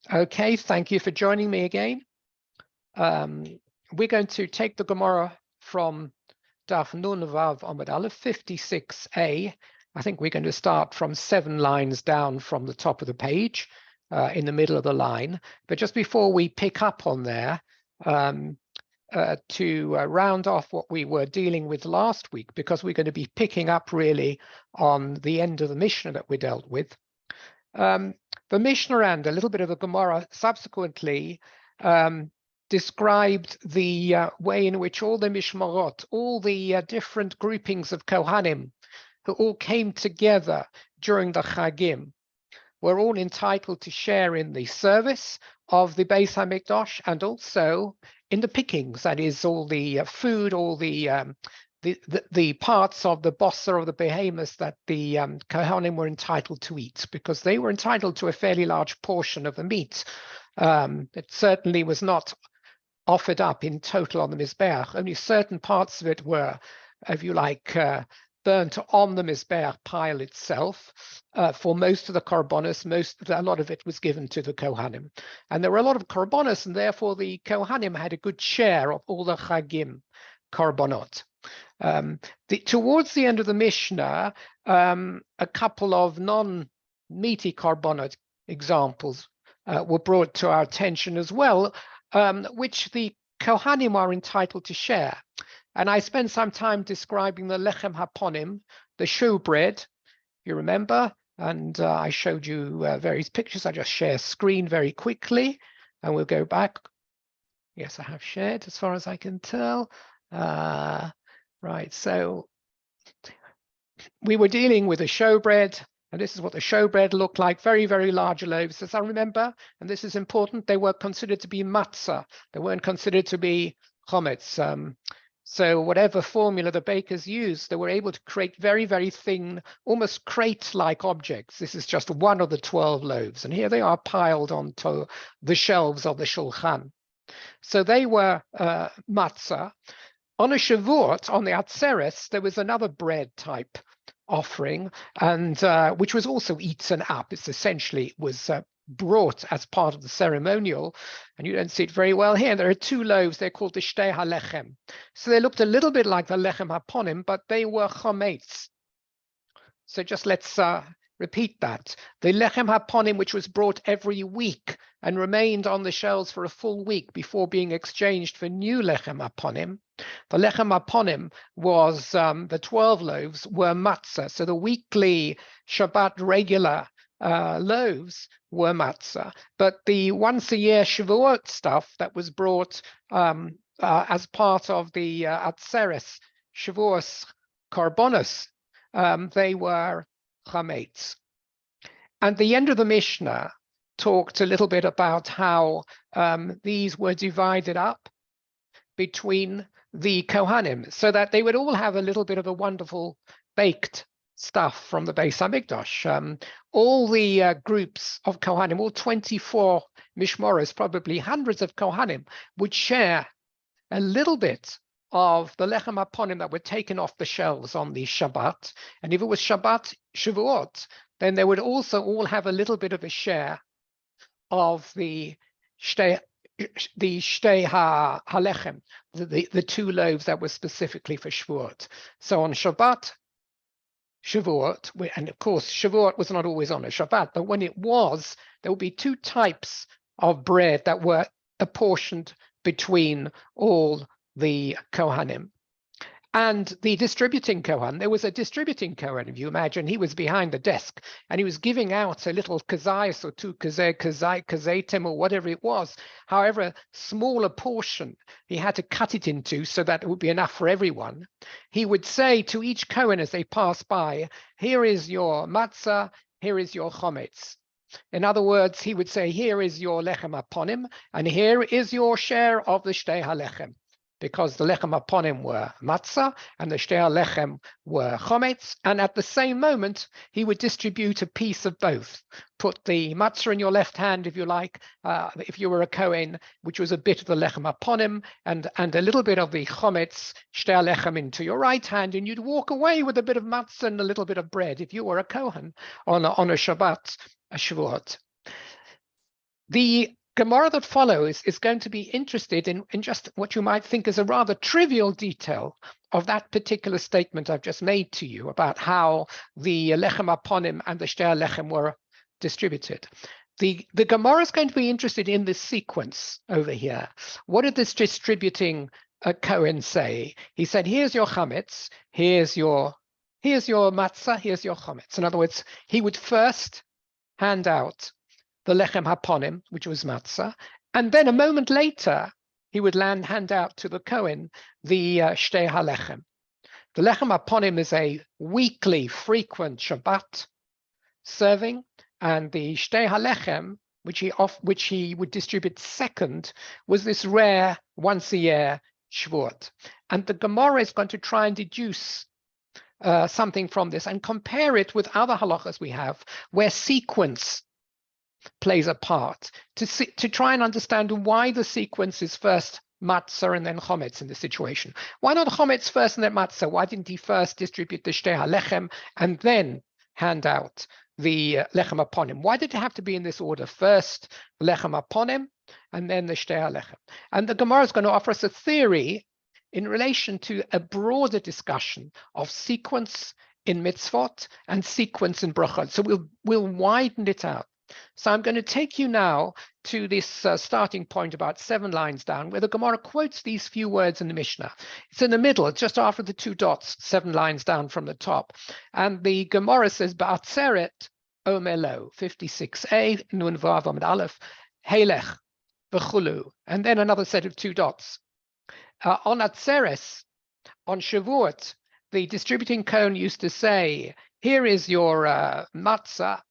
Okay, thank you for joining me again. We're going to take the Gemara from Daf Nun Vav Amud Aleph 56a. I think we're going to start from 7 lines down from the top of the page, in the middle of the line. But just before we pick up on there, to round off what we were dealing with last week, because we're going to be picking up really on the end of the Mishnah that we dealt with. The Mishnah and a little bit of the Gemara subsequently described the way in which all the Mishmarot, all the different groupings of Kohanim who all came together during the Chagim, were all entitled to share in the service of the Beis HaMikdash and also in the pickings, that is, all the food, all the parts of the bossa of the behemoths that the Kohanim were entitled to eat, because they were entitled to a fairly large portion of the meat. It certainly was not offered up in total on the Mizbeach. Only certain parts of it were, if you like, burnt on the Mizbeach pile itself. For most of the korbanos, a lot of it was given to the Kohanim. And there were a lot of korbanos, and therefore the Kohanim had a good share of all the Chagim korbanot. Towards the end of the Mishnah, a couple of non-meaty korbanot examples were brought to our attention as well, which the Kohanim are entitled to share. And I spent some time describing the lechem haponim, the showbread, you remember, and I showed you various pictures. I just share screen very quickly, and we'll go back. Yes, I have shared as far as I can tell. Right, so we were dealing with a showbread, and this is what the showbread looked like, very, very large loaves, as I remember, and this is important, they were considered to be matzah, they weren't considered to be chometz. So whatever formula the bakers used, they were able to create very, very thin, almost crate-like objects. This is just one of the 12 loaves, and here they are piled onto the shelves of the shulchan. So they were matzah. On a Shavuot, on the Atzeres, there was another bread type offering, and which was also eaten up. It's essentially was brought as part of the ceremonial, and you don't see it very well here. There are 2 loaves. They're called the Shtei HaLechem. So they looked a little bit like the Lechem HaPonim, but they were chometz. So just let's repeat that. The Lechem HaPonim, which was brought every week and remained on the shelves for a full week before being exchanged for new Lechem HaPonim. The Lechem HaPonim was, the 12 loaves were matzah. So the weekly Shabbat regular loaves were matzah. But the once a year Shavuot stuff that was brought as part of the Atzeres Shavuos Korbanos, they were chametz. And the end of the Mishnah talked a little bit about how these were divided up between the Kohanim, so that they would all have a little bit of a wonderful baked stuff from the Beis HaMikdash. All the groups of Kohanim, all 24 Mishmoros, probably hundreds of Kohanim, would share a little bit of the Lechem HaPonim that were taken off the shelves on the Shabbat. And if it was Shabbat Shavuot, then they would also all have a little bit of a share of the Shtei HaLechem, the 2 loaves that were specifically for Shavuot. So on Shabbat, Shavuot, and of course Shavuot was not always on a Shabbat, but when it was, there would be 2 types of bread that were apportioned between all the Kohanim. And the distributing Kohan, there was a distributing Kohan, if you imagine, he was behind the desk and he was giving out a little kazayas or 2 kazetim or whatever it was, however small a portion he had to cut it into so that it would be enough for everyone. He would say to each Kohen as they passed by, here is your matzah, here is your chometz. In other words, he would say, here is your lechem haponim, and here is your share of the shtei halechem. Because the lechem haponim were matzah and the shtei halechem were chometz, and at the same moment he would distribute a piece of both. Put the matzah in your left hand, if you like, if you were a Kohen, which was a bit of the lechem haponim, and a little bit of the chometz shtei halechem into your right hand, and you'd walk away with a bit of matzah and a little bit of bread if you were a Kohen on a Shabbat, a Shavuot. The Gemara that follows is going to be interested in just what you might think is a rather trivial detail of that particular statement I've just made to you about how the lechem aponim and the shtei lechem were distributed. The Gemara is going to be interested in this sequence over here. What did this distributing Cohen say? He said, here's your chametz, here's your matzah, here's your chametz. In other words, he would first hand out the lechem haponim, which was matzah, and then a moment later, he would hand out to the Cohen the shtei halechem. The lechem haponim is a weekly, frequent Shabbat serving, and the shtei halechem, which he would distribute second, was this rare once a year Shavuot. And the Gemara is going to try and deduce something from this and compare it with other halachas we have, where sequence plays a part, to try and understand why the sequence is first matzah and then chometz in this situation. Why not chometz first and then matzah? Why didn't he first distribute the shtei halechem and then hand out the lechem aponim? Why did it have to be in this order? First lechem aponim and then the shtei halechem. And the Gemara is going to offer us a theory in relation to a broader discussion of sequence in mitzvot and sequence in brachot. So we'll widen it out. So I'm going to take you now to this starting point about 7 lines down, where the Gemara quotes these few words in the Mishnah. It's in the middle, just after the 2 dots, 7 lines down from the top. And the Gemara says, Ba'atzeret omelo, 56a, nun vav amid aleph, heilech, v'chulu, and then another set of 2 dots. On Atzeres, on Shavuot, the distributing Cohen used to say, here is your matzah.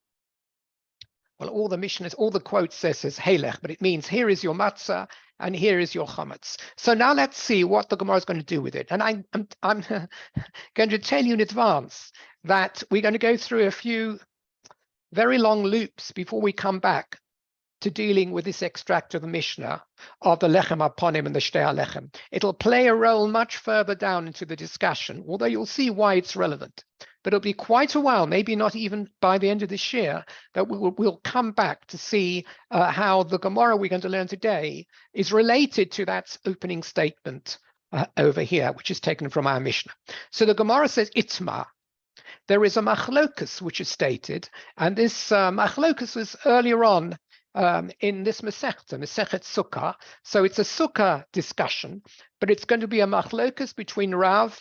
Well, all the Mishnahs, all the quotes says Halech, but it means here is your matzah and here is your chametz. So now let's see what the Gemara is going to do with it. And I'm going to tell you in advance that we're going to go through a few very long loops before we come back to dealing with this extract of the Mishnah of the lechem aponim and the shtei halechem. It'll play a role much further down into the discussion, although you'll see why it's relevant. But it'll be quite a while, maybe not even by the end of this year, that we'll come back to see how the Gemara we're going to learn today is related to that opening statement over here, which is taken from our Mishnah. So the Gemara says, Itma. There is a machlokus which is stated, and this machlokus was earlier on in this Masechet Sukkah. So it's a Sukkah discussion, but it's going to be a machlokus between Rav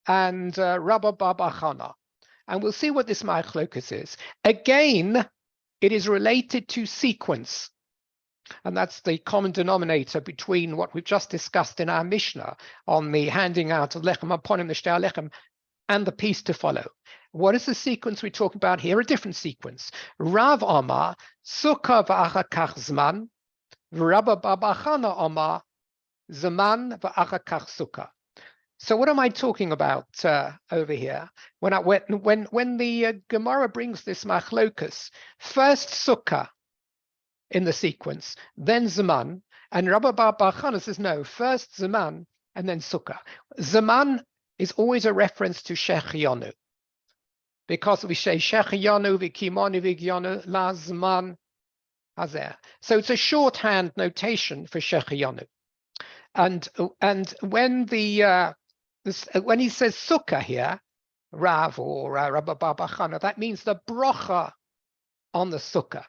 and Rabba Baba Chana. And we'll see what this machlokus is. Again, it is related to sequence. And that's the common denominator between what we've just discussed in our Mishnah on the handing out of lechem aponim, the shtei halechem, and the piece to follow. What is the sequence we're talking about here? A different sequence. Rav Amar, Sukkah v'achar kach zman, Rabba Baba Chana Amar, Zman v'achar kach Sukkah. So what am I talking about over here? When the Gemara brings this machlokus, first Sukkah in the sequence, then Zman, and Rabba Baba Chana says no, first Zman and then Sukkah. Zman is always a reference to Shechianu, because we say Shechianu v'kimonu v'gyanu la Zman hazer. So it's a shorthand notation for Shechianu. And when when he says Sukkah here, Rav or Rabba Baba Chana, that means the brocha on the Sukkah.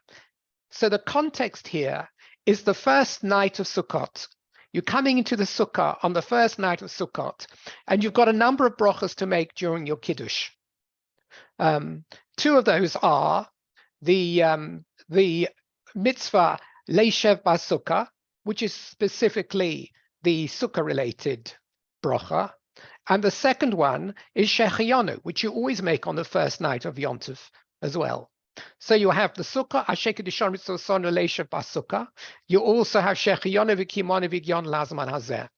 So the context here is the first night of Sukkot. You're coming into the Sukkah on the first night of Sukkot, and you've got a number of brochas to make during your Kiddush. 2 of those are the mitzvah Leishev Basukkah, which is specifically the Sukkah-related bracha, and the second one is Shechianu, which you always make on the first night of Yom Tov as well. So you have the Sukkah, Asher Kedushan Mitzvosonu Leishev Basukkah. You also have Shechianu v'kimonu v'gyon lazman hazer.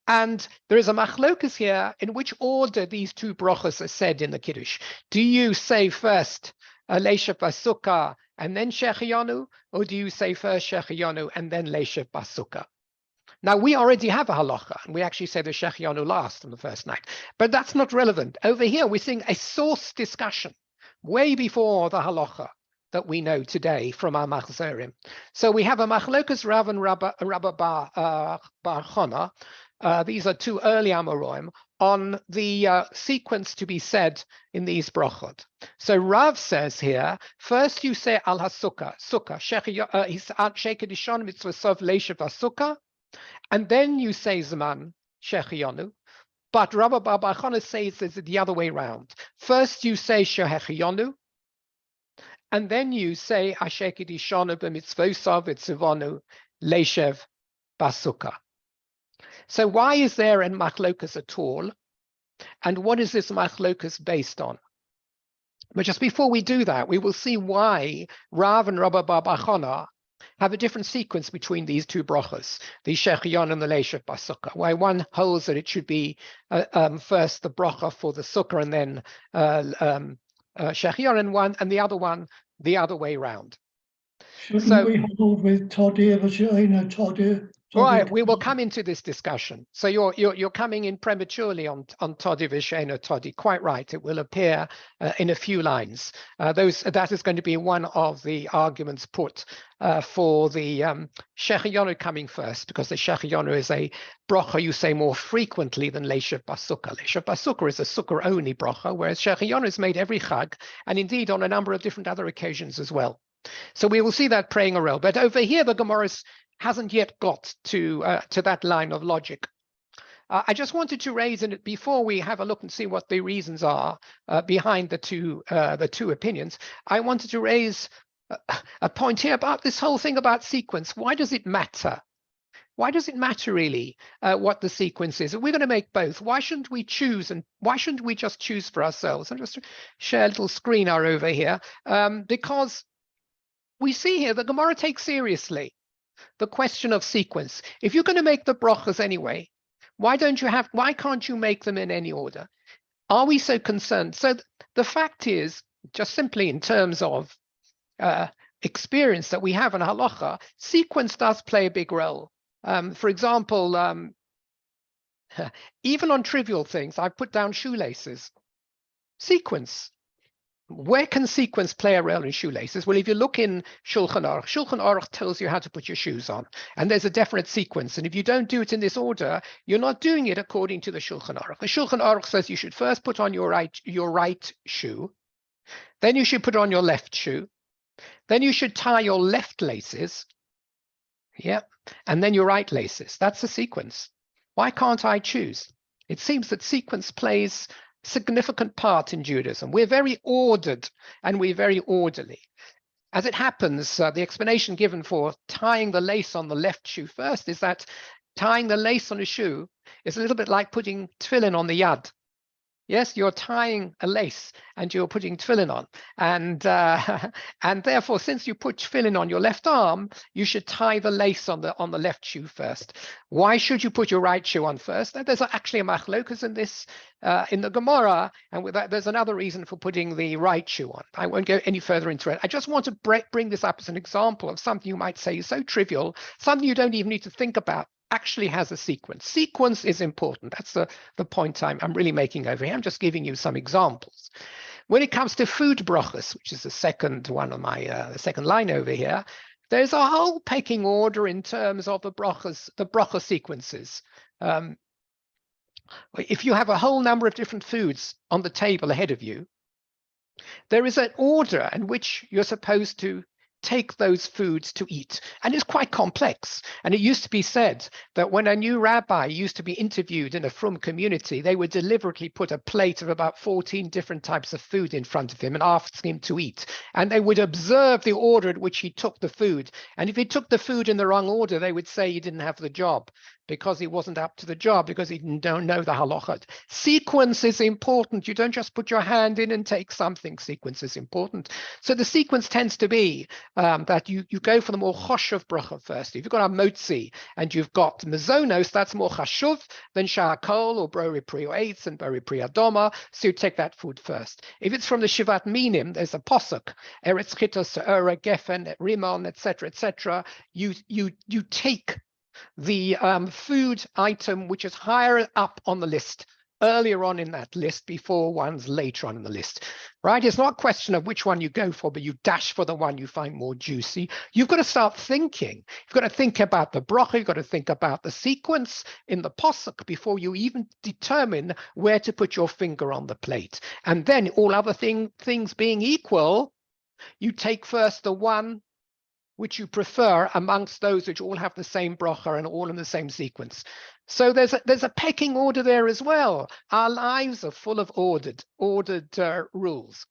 And there is a machlokus here in which order these 2 brachas are said in the Kiddush. Do you say first Leishev Basukkah and then Shechianu, or do you say first Shechianu and then Leishev Basukkah? Now, we already have a halacha, and we actually say the Shechianu last on the first night, but that's not relevant. Over here, we're seeing a source discussion way before the halacha that we know today from our Machzorim. So we have a Machlokas Rav and Rabba Bar Chana. These are two early Amoraim on the sequence to be said in these brachot. So Rav says here, first you say al hasukah, sukkah, shekhe dishon mitzvah sov leishav hasukah, and then you say zman shechiyonu. But Rabba Bar Chana says it's the other way around. First you say shechiyonu, and then you say Asheki Dishonu b'mitzvosav v'tzivonu leishev basukah. So why is there a machlokas at all? And what is this machlokas based on? But just before we do that, we will see why Rav and Rabba Bar Chana have a different sequence between these two brachas, the shechion and the leishev basukah. Why one holds that it should be first the bracha for the sukkah and then shechion and one, and the other one the other way around. Shouldn't we hold with Toddy of Toddy? Right, we will come into this discussion. So you're coming in prematurely on Toddy Visheno Toddy. Quite right. It will appear in a few lines. That is going to be one of the arguments put for the Shechiyonu coming first, because the Shechiyonu is a bracha you say more frequently than Leishav Basukah. Leishav Basukah is a sukkah only bracha, whereas Shechiyonu is made every Chag, and indeed on a number of different other occasions as well. So we will see that playing a role. But over here, the Gemara hasn't yet got to that line of logic. I just wanted to raise it before we have a look and see what the reasons are behind the two opinions. I wanted to raise a point here about this whole thing about sequence. Why does it matter? Why does it matter really what the sequence is? If we're going to make both, why shouldn't we choose, and why shouldn't we just choose for ourselves? I'll just share a little screener over here because we see here the Gemara takes seriously the question of sequence. If you're going to make the brachas anyway, why can't you make them in any order? Are we so concerned? So the fact is, just simply in terms of experience that we have in halacha, sequence does play a big role. For example, even on trivial things, I've put down shoelaces. Sequence. Where can sequence play a role in shoelaces? Well, if you look in Shulchan Aruch tells you how to put your shoes on, and there's a definite sequence. And if you don't do it in this order, you're not doing it according to the Shulchan Aruch. The Shulchan Aruch says you should first put on your right shoe, then you should put on your left shoe, then you should tie your left laces, and then your right laces. That's the sequence. Why can't I choose? It seems that sequence plays significant part in Judaism. We're very ordered and we're very orderly. As it happens, the explanation given for tying the lace on the left shoe first is that tying the lace on a shoe is a little bit like putting tefillin on the yad. Yes, you're tying a lace and you're putting tefillin on. And therefore, since you put tefillin on your left arm, you should tie the lace on the left shoe first. Why should you put your right shoe on first? There's actually a machlokas in this, in the Gemara, and with that, there's another reason for putting the right shoe on. I won't go any further into it. I just want to bring this up as an example of something you might say is so trivial, something you don't even need to think about, actually has a sequence. Sequence is important. That's the point I'm really making over here. I'm just giving you some examples. When it comes to food brachas, which is the second one on my the second line over here, there's a whole pecking order in terms of the bracha sequences. If you have a whole number of different foods on the table ahead of you, there is an order in which you're supposed to take those foods to eat. And it's quite complex. And it used to be said that when a new rabbi used to be interviewed in a frum community, they would deliberately put a plate of about 14 different types of food in front of him and ask him to eat. And they would observe the order at which he took the food. And if he took the food in the wrong order, they would say he didn't have the job, because he wasn't up to the job, because he don't know the halachot. Sequence is important. You don't just put your hand in and take something. Sequence is important. So the sequence tends to be that you go for the more choshev bracha first. If you've got a motzi and you've got mezonos, that's more chashuv than sha'akol or brori pri eitz and brori pri adoma. So you take that food first. If it's from the shivat minim, there's a posuk, eretz chitos, se'ora, gefen, rimon, etc., etc. You take the food item which is higher up on the list earlier on in that list before ones later on in the list, right? It's not a question of which one you go for, but you dash for the one you find more juicy. You've got to start thinking. You've got to think about the bracha. You've got to think about the sequence in the posuk before you even determine where to put your finger on the plate. And then all other things being equal, you take first the one which you prefer amongst those which all have the same bracha and all in the same sequence. So there's a pecking order there as well. Our lives are full of ordered rules.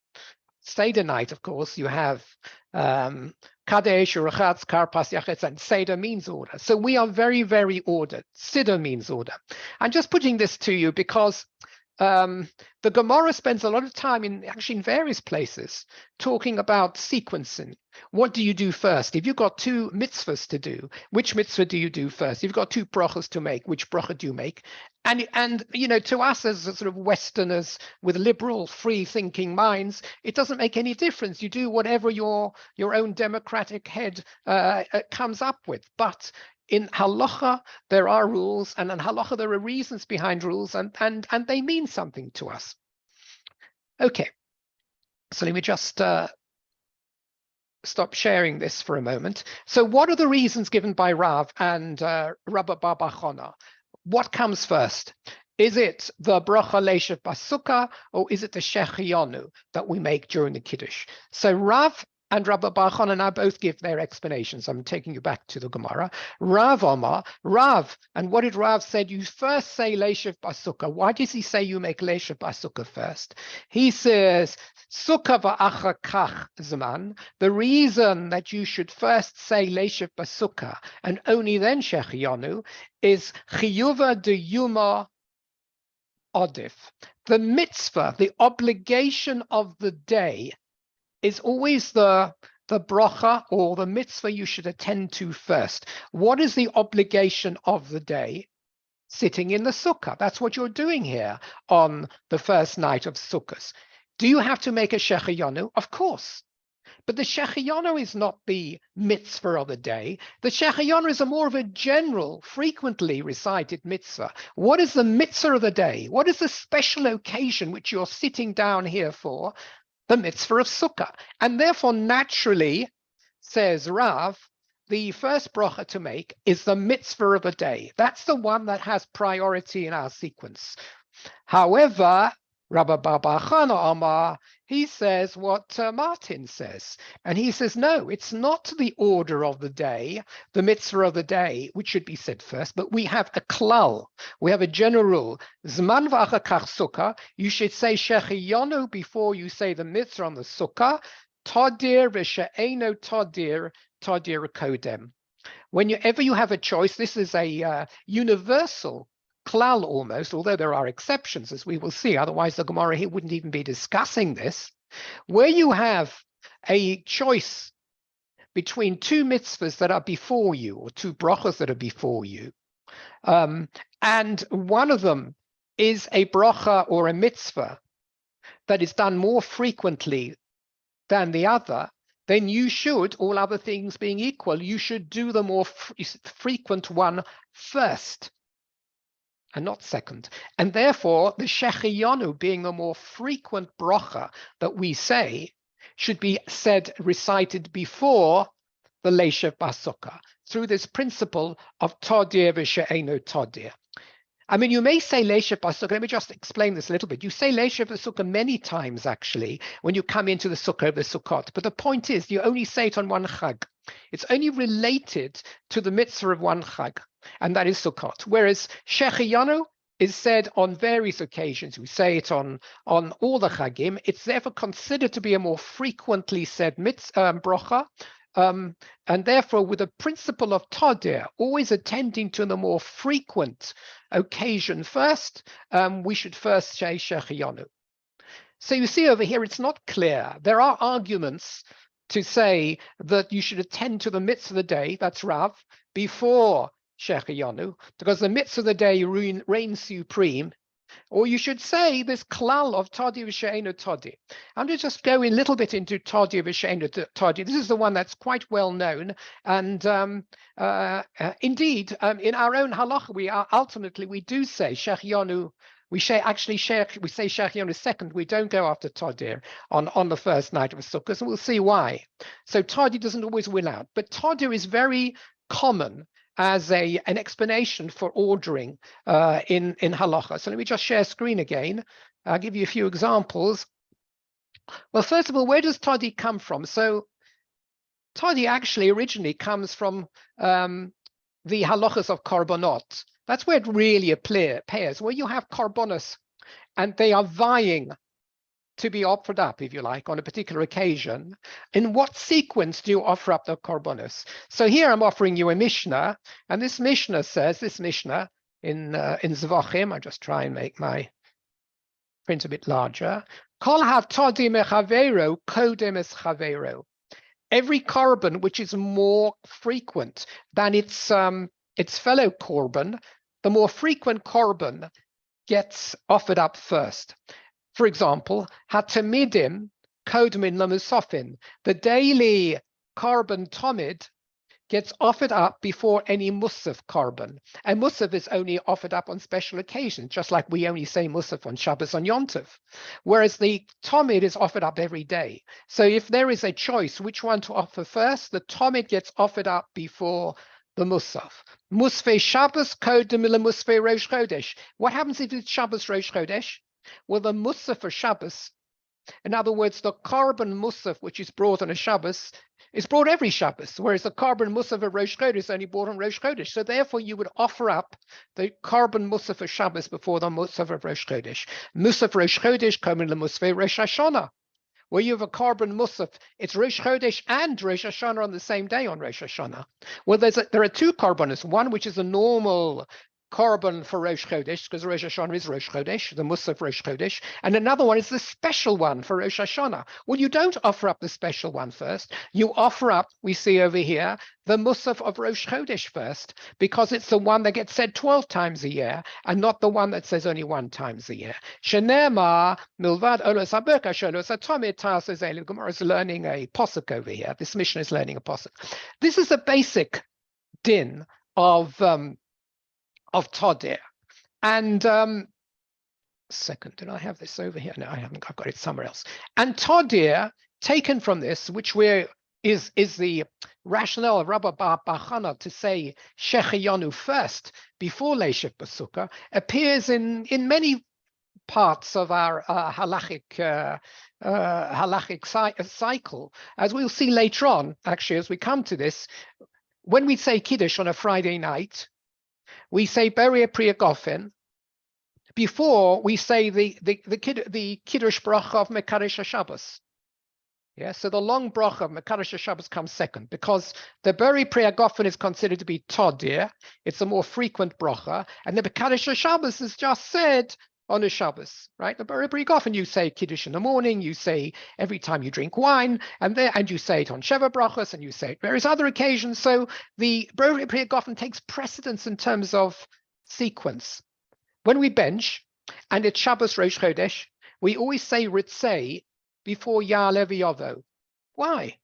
Seder night, of course, you have Kadesh, Urachatz, Karpas, Yachetz, and Seder means order. So we are very, very ordered. Siddur means order. I'm just putting this to you because the Gemara spends a lot of time in various places talking about sequencing. What do you do first? If you've got two mitzvahs to do, which mitzvah do you do first? If you've got two brachas to make, which bracha do you make? And you know, to us as sort of Westerners with liberal, free-thinking minds, it doesn't make any difference. You do whatever your own democratic head comes up with. But in halacha, there are rules, and in halacha, there are reasons behind rules, and they mean something to us. Okay, so let me just stop sharing this for a moment. So what are the reasons given by Rav and Rabba Bar Bar Chana? What comes first? Is it the bracha leishav basukah, or is it the shechianu that we make during the Kiddush? So Rav and Rabba Bar Chana now both give their explanations. I'm taking you back to the Gemara. Rav Omar, Rav, and what did Rav say? You first say leishav basukah. Why does he say you make leishav basukah first? He says, Sukkah va'achar kach zman. The reason that you should first say leishav basukah and only then shechianu is chiyuva de yuma odif. The mitzvah, the obligation of the day, is always the bracha or the mitzvah you should attend to first. What is the obligation of the day? Sitting in the sukkah. That's what you're doing here on the first night of Sukkot. Do you have to make a shechianu? Of course. But the shechianu is not the mitzvah of the day. The shechianu is more of a general, frequently recited mitzvah. What is the mitzvah of the day? What is the special occasion which you're sitting down here for? The mitzvah of Sukkah. And therefore, naturally, says Rav, the first bracha to make is the mitzvah of the day. That's the one that has priority in our sequence. However, Rabbi Bar Bar Chana Amar, he says what Martin says. And he says, no, it's not the order of the day, the mitzvah of the day, which should be said first, but we have a klal. We have a general rule. Zman v'achar kach sukkah. You should say shechianu before you say the mitzvah on the sukkah. Todir v'she'eno todir, todir kodem. Whenever you have a choice, this is a universal klal almost, although there are exceptions, as we will see. Otherwise, the Gemara here wouldn't even be discussing this. Where you have a choice between two mitzvahs that are before you, or two brachas that are before you, and one of them is a bracha or a mitzvah that is done more frequently than the other, then you should, all other things being equal, you should do the more frequent one first and not second. And therefore, the shechianu, being the more frequent bracha that we say, should be said, recited before the leishav basukah, through this principle of todir v'she'eno todir. I mean, you may say leishav basukah. Let me just explain this a little bit. You say leishav basukah many times, actually, when you come into the sukkah of the Sukkot. But the point is, you only say it on one chag. It's only related to the mitzvah of one chag, and that is Sukkot. Whereas shechianu is said on various occasions. We say it on all the chagim. It's therefore considered to be a more frequently said bracha. And therefore, with the principle of todir, always attending to the more frequent occasion first, we should first say shechianu. So you see over here, it's not clear. There are arguments to say that you should attend to the mitzvah of the day, that's Rav, before shechianu, because the mitzvah of the day reigns supreme. Or you should say this klal of todir v'she'eno todir. I'm going to just go a little bit into todir v'she'eno todir. This is the one that's quite well known. And indeed, in our own halacha, we do say shechianu We say Shech on the second. We don't go after Todir on the first night of Sukkot, and we'll see why. So Todir doesn't always win out, but Todir is very common as an explanation for ordering in halacha. So let me just share screen again. I'll give you a few examples. Well, first of all, where does Todi come from? So Todi actually originally comes from the halachas of korbanot. That's where it really appears, where you have korbanos and they are vying to be offered up, if you like, on a particular occasion. In what sequence do you offer up the korbanos? So here I'm offering you a Mishnah, and this Mishnah says, in Zvachim, I just try and make my print a bit larger. Kol ha-todi mechavero kodem es chavero. Every korban which is more frequent than its fellow korban, the more frequent korban gets offered up first. For example, hatamidim kodmin lamusofin. The daily korban tomid gets offered up before any musaf korban. And musaf is only offered up on special occasions, just like we only say musaf on Shabbos on Yom Tov. Whereas the tomid is offered up every day. So if there is a choice which one to offer first, the tomid gets offered up before the musaf. Musfei Shabbos kodem musfei Rosh Chodesh. What happens if it's Shabbos Rosh Chodesh? Well, the musaf for Shabbos, in other words, the korban musaf, which is brought on a Shabbos, is brought every Shabbos, whereas the korban musaf of Rosh Chodesh is only brought on Rosh Chodesh. So therefore, you would offer up the korban musaf of Shabbos before the musaf of Rosh Chodesh. Musaf Rosh Chodesh coming to musaf Rosh Hashanah. Where you have a korban musaf, it's Rosh Chodesh and Rosh Hashanah on the same day on Rosh Hashanah. Well, there are two korbanos, one which is a normal korban for Rosh Chodesh, because Rosh Hashanah is Rosh Chodesh, the Musaf Rosh Chodesh, and another one is the special one for Rosh Hashanah. Well, you don't offer up the special one first. You offer up, we see over here, the Musaf of Rosh Chodesh first, because it's the one that gets said 12 times a year, and not the one that says only 1 time a year. Shenema milvad olos haberka sholos atomid tasos eli. Gemara is learning a posuk over here. This mission is learning a posuk. This is a basic din of Todir. And second, did I have this over here? No, I haven't. I've got it somewhere else. And Todir, taken from this, which is the rationale of Rabbi Bar Bachana to say Shechayonu first before Leishef Basukah, appears in many parts of our halachic cycle, as we'll see later on. Actually, as we come to this, when we say Kiddush on a Friday night, we say Beria Priya Gofen before we say the Kiddush bracha of Mekadosh HaShabbos. Yeah, so the long bracha of Mekadosh HaShabbos comes second, because the Beria Priya Gofen is considered to be Todir. It's a more frequent bracha, and the Mekadosh HaShabbos is just said on the Shabbos, right? The Beria Priya Gofen, you say Kiddush in the morning, you say every time you drink wine, and you say it on Sheva brachos, and you say it various other occasions. So the Beria Priya Gofen takes precedence in terms of sequence. When we bench, and it's Shabbos Rosh Chodesh, we always say Ritzei before Ya'aleh V'Yovo. Why?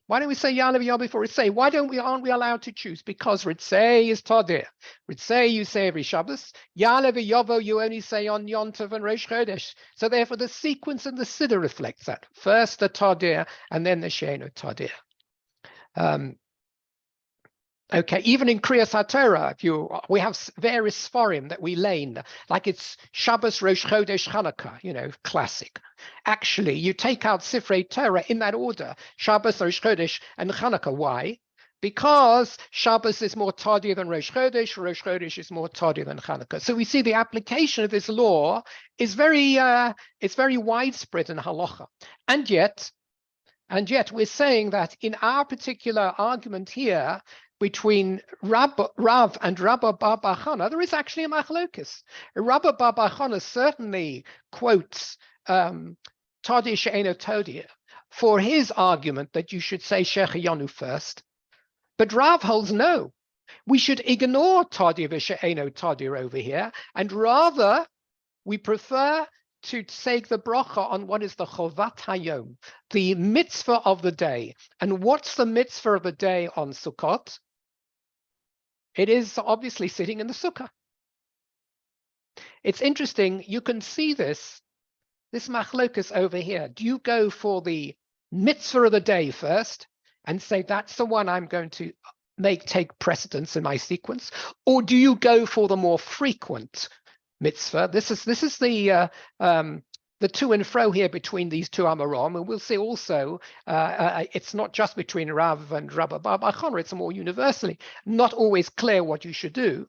Why don't we say Ya'aleh V'Yovo before Ritzei? Aren't we allowed to choose? Because Ritzei is Todir. Ritzei you say every Shabbos. Ya'aleh V'Yovo you only say on Yom Tov and Rosh Chodesh. So therefore the sequence and the Siddur reflects that. First the Todir and then the She'eino Todir. Okay, even in Kriyas HaTorah, we have various Sforim that we lane, like it's Shabbos, Rosh Chodesh, Chanukah, classic. Actually, you take out Sifrei Torah in that order, Shabbos, Rosh Chodesh, and Chanukah. Why? Because Shabbos is more tardy than Rosh Chodesh is more tardy than Chanukah. So we see the application of this law is very widespread in halacha. And yet we're saying that in our particular argument here, between Rav and Rabbi Bar Bachana, there is actually a machlokes. Rabbi Bar Bachana certainly quotes Todir She'eino Todir for his argument that you should say Shechayonu first, but Rav holds no. We should ignore Todir She'eino Todir over here, and rather we prefer to take the bracha on what is the Chovat Hayom, the mitzvah of the day. And what's the mitzvah of the day on Sukkot? It is obviously sitting in the sukkah. it's interesting. You can see this machlokas over here. Do you go for the mitzvah of the day first and say that's the one I'm going to take precedence in my sequence, or do you go for the more frequent mitzvah? This is the to and fro here between these two Amorom, and we'll see also it's not just between Rav and Rabba Bar Bar Chana, it's more universally not always clear what you should do.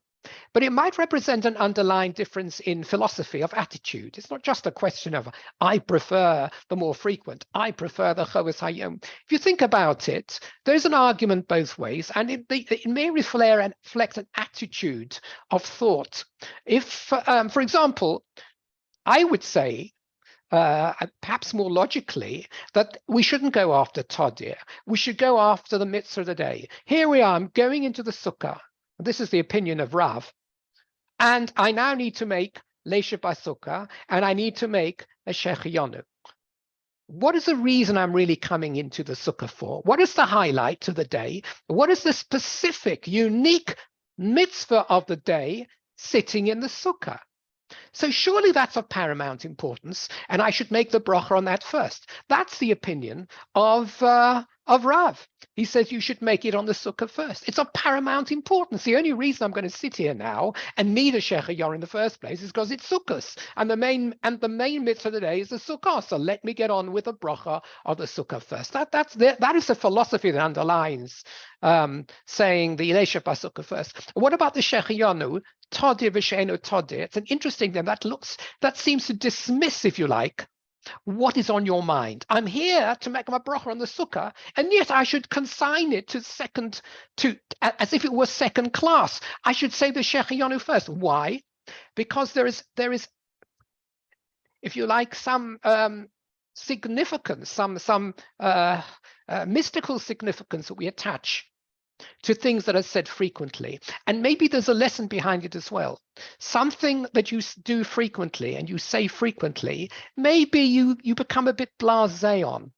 But it might represent an underlying difference in philosophy of attitude. It's not just a question of, I prefer the more frequent, I prefer the Chovos Hayom. If you think about it, there's an argument both ways, and it may reflect an attitude of thought. If, for example, I would say, perhaps more logically, that we shouldn't go after Todir. We should go after the mitzvah of the day. Here we are, I'm going into the sukkah. This is the opinion of Rav. And I now need to make Leisha Basukkah, and I need to make a Shechiyonu. What is the reason I'm really coming into the sukkah for? What is the highlight of the day? What is the specific, unique mitzvah of the day sitting in the sukkah? So surely that's of paramount importance, and I should make the bracha on that first. That's the opinion of Rav. He says you should make it on the sukkah first. It's of paramount importance. The only reason I'm going to sit here now and need a shechayor in the first place is because it's sukkahs, and the main mitzvah of the day is the sukkah. So let me get on with the bracha of the sukkah first. That is the philosophy that underlines saying the Leisha Basukkah first. What about the shechayonu? Todir v'she'enu todir. It's an interesting thing that seems to dismiss, if you like, what is on your mind. I'm here to make my bracha on the sukkah, and yet I should consign it as if it was second class. I should say the shechayonu first. Why? Because there is, if you like, some significance, some mystical significance that we attach to things that are said frequently. And maybe there's a lesson behind it as well. Something that you do frequently and you say frequently, maybe you become a bit blasé on.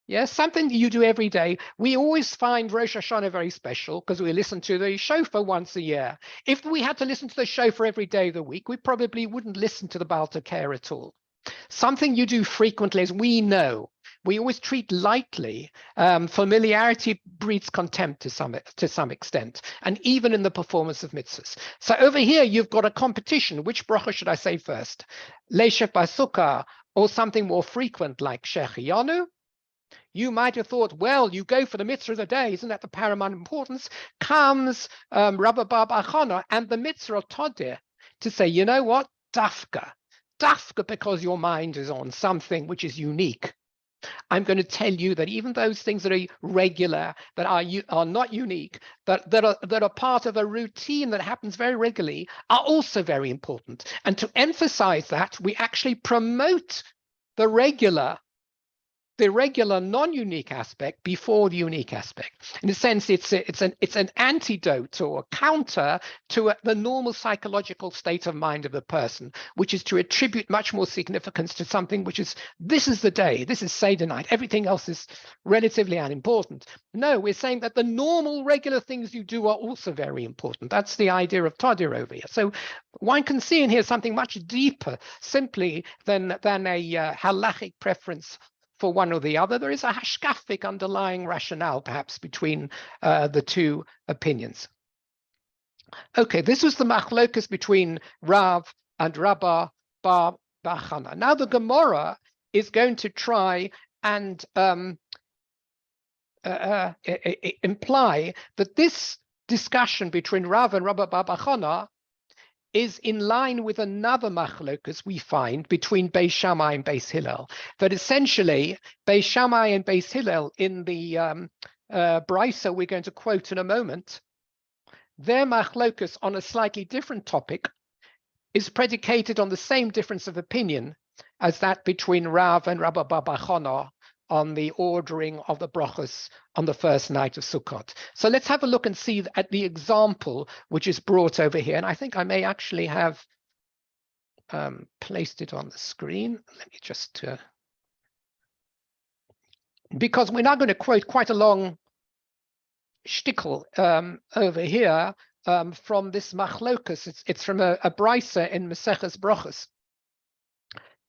Yes, something you do every day. We always find Rosh Hashanah very special because we listen to the shofar once a year. If we had to listen to the shofar every day of the week, we probably wouldn't listen to the Baal Teker at all. Something you do frequently, as we know, we always treat lightly. Familiarity breeds contempt to some extent, and even in the performance of mitzvahs. So over here, you've got a competition. Which bracha should I say first? Leisha Basukkah, or something more frequent like Shechiyonu? You might have thought, well, you go for the mitzvah of the day. Isn't that the paramount importance? Comes Rabba Bar Bar Chana and the mitzvah of Todir to say, you know what? Dafka, because your mind is on something which is unique. I'm going to tell you that even those things that are regular, that are not unique, that are part of a routine that happens very regularly, are also very important. And to emphasize that, we actually promote the regular non-unique aspect before the unique aspect. In a sense, it's an antidote or a counter to the normal psychological state of mind of the person, which is to attribute much more significance to something which is, this is the day, this is Seder night, everything else is relatively unimportant. No, we're saying that the normal, regular things you do are also very important. That's the idea of Todir over here. So one can see in here something much deeper simply than a halachic preference for one or the other. There is a hashkafic underlying rationale, perhaps, between the two opinions. Okay, this was the machlokas between Rav and Rabba Bar Bar Chana. Now the Gemara is going to try and imply that this discussion between Rav and Rabba Bar Bar Chana is in line with another machlokas we find between Beis Shammai and Beis Hillel. That essentially, Beis Shammai and Beis Hillel in the Brisa we're going to quote in a moment, their machlokas on a slightly different topic is predicated on the same difference of opinion as that between Rav and Rabba Bar Bar Chana on the ordering of the brachos on the first night of Sukkot. So let's have a look and see at the example which is brought over here. And I think I may actually have placed it on the screen. Let me just, because we're now going to quote quite a long shtickle over here, from this machlokus. It's from a brisa in Maseches Brochus.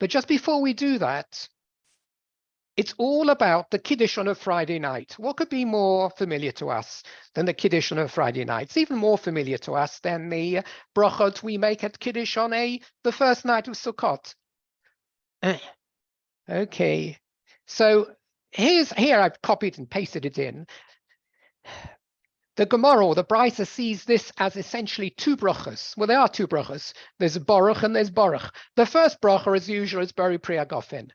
But just before we do that, it's all about the Kiddush on a Friday night. What could be more familiar to us than the Kiddush on a Friday night? It's even more familiar to us than the brachot we make at Kiddush on the first night of Sukkot. Okay, so here I've copied and pasted it in. The Gemara, or the Brisa, sees this as essentially two brachas. Well, there are two brachas. There's Baruch and there's Baruch. The first bracha, as usual, is Bori Priya Gofen.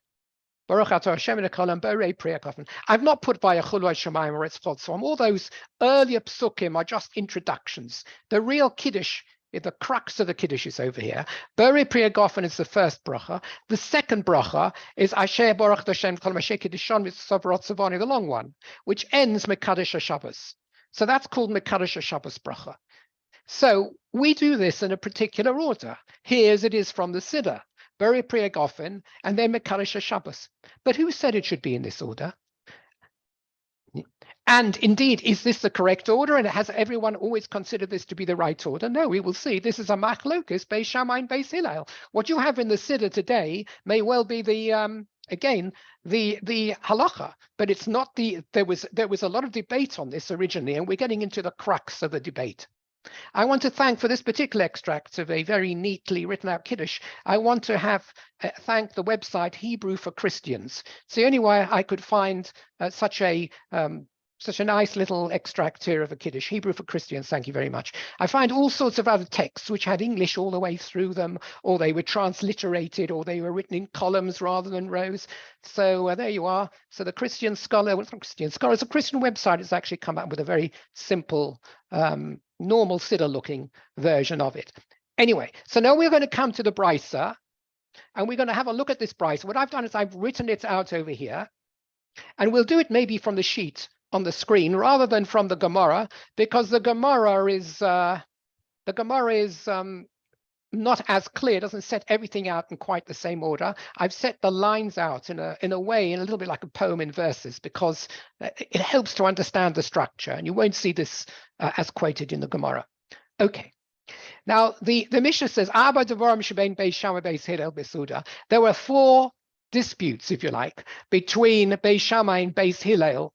Baruch atah Hashem Elokeinu Borei Priya Gofen. I've not put by a Chulei Shemayim or its Chotzom. All those earlier psukim are just introductions. The real Kiddush, the crux of the Kiddush is over here. Bori Priya Gofen is the first bracha. The second bracha is Asher Baruch Hashem Kol Mashiach Kiddushan Mitzvot Tzavani, the long one, which ends Mekadosh HaShabbos. So that's called Mekadosh HaShabbos bracha. So we do this in a particular order. Here as it is from the Siddur, Bori Priya Gofen, and then Mekadosh HaShabbos. But who said it should be in this order? And indeed, is this the correct order? And has everyone always considered this to be the right order? No, we will see. This is a machlokus, Beis Shammai and Beis Hillel. What you have in the Siddur today may well be the again, the halacha, but it's not the. There was a lot of debate on this originally, and we're getting into the crux of the debate. I want to thank, for this particular extract of a very neatly written out Kiddush, I want to thank the website Hebrew for Christians. It's the only way I could find such a nice little extract here of a Kiddush. Hebrew for Christians, thank you very much. I find all sorts of other texts which had English all the way through them, or they were transliterated, or they were written in columns rather than rows. So there you are. So the Christian Scholar, well, it's not Christian Scholar, it's a Christian website. It's actually come up with a very simple, normal Siddur looking version of it. Anyway, so now we're going to come to the Brisa, and we're going to have a look at this Brisa. What I've done is I've written it out over here, and we'll do it maybe from the sheet on the screen rather than from the Gemara, because the Gemara is not as clear. It doesn't set everything out in quite the same order. I've set the lines out in a way, in a little bit like a poem in verses, because it helps to understand the structure, and you won't see this as quoted in the Gemara. Okay. Now the Mishnah says, "Abba devarim shebein Beis Shammai Beis Hillel besuda." There were 4 disputes, if you like, between Beis Shammai and Beis Hillel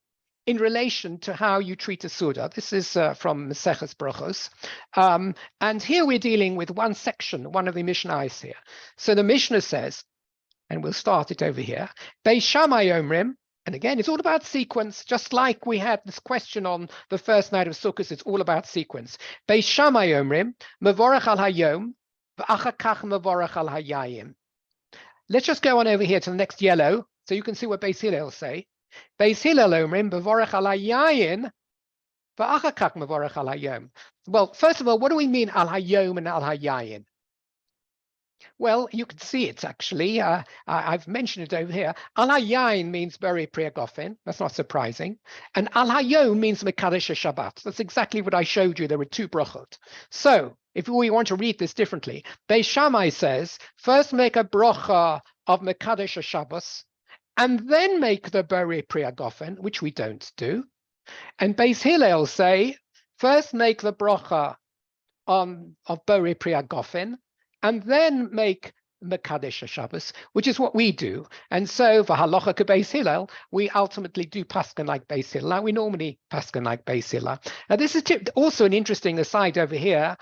in relation to how you treat a Suda. This is from Maseches Brochos. And here we're dealing with one section, one of the Mishnahs here. So the Mishnah says, and we'll start it over here, Beis Shammai Omrim, and again, it's all about sequence, just like we had this question on the first night of Sukkot, it's all about sequence. Beis Shammai Omrim, Mevorach al Hayom, v'achar kach Mevorach al Hayayim. Let's just go on over here to the next yellow, so you can see what Beis Hillel say. Beis Hillel omrim bevorach al hayayin v'achar kach mevorach al hayom. Well, first of all, what do we mean al hayom and al hayayin? Well, you can see it actually. I've mentioned it over here. Al hayayin means Bori Priya Gofen. That's not surprising. And al hayom means Mekadosh Shabbat. That's exactly what I showed you. There were 2 brachot. So if we want to read this differently, Beis Shammai says, first make a bracha of Mekadosh Shabbos, and then make the Bori Priya Gofen, which we don't do. And Beis Hillel say, first make the bracha of Bori Priya Gofen, and then make Mekadosh Shabbos, which is what we do. And so for halacha ke Beis Hillel, we ultimately do paskin like Beis Hillel. We normally paskin like Beis Hillel. Now this is also an interesting aside over here.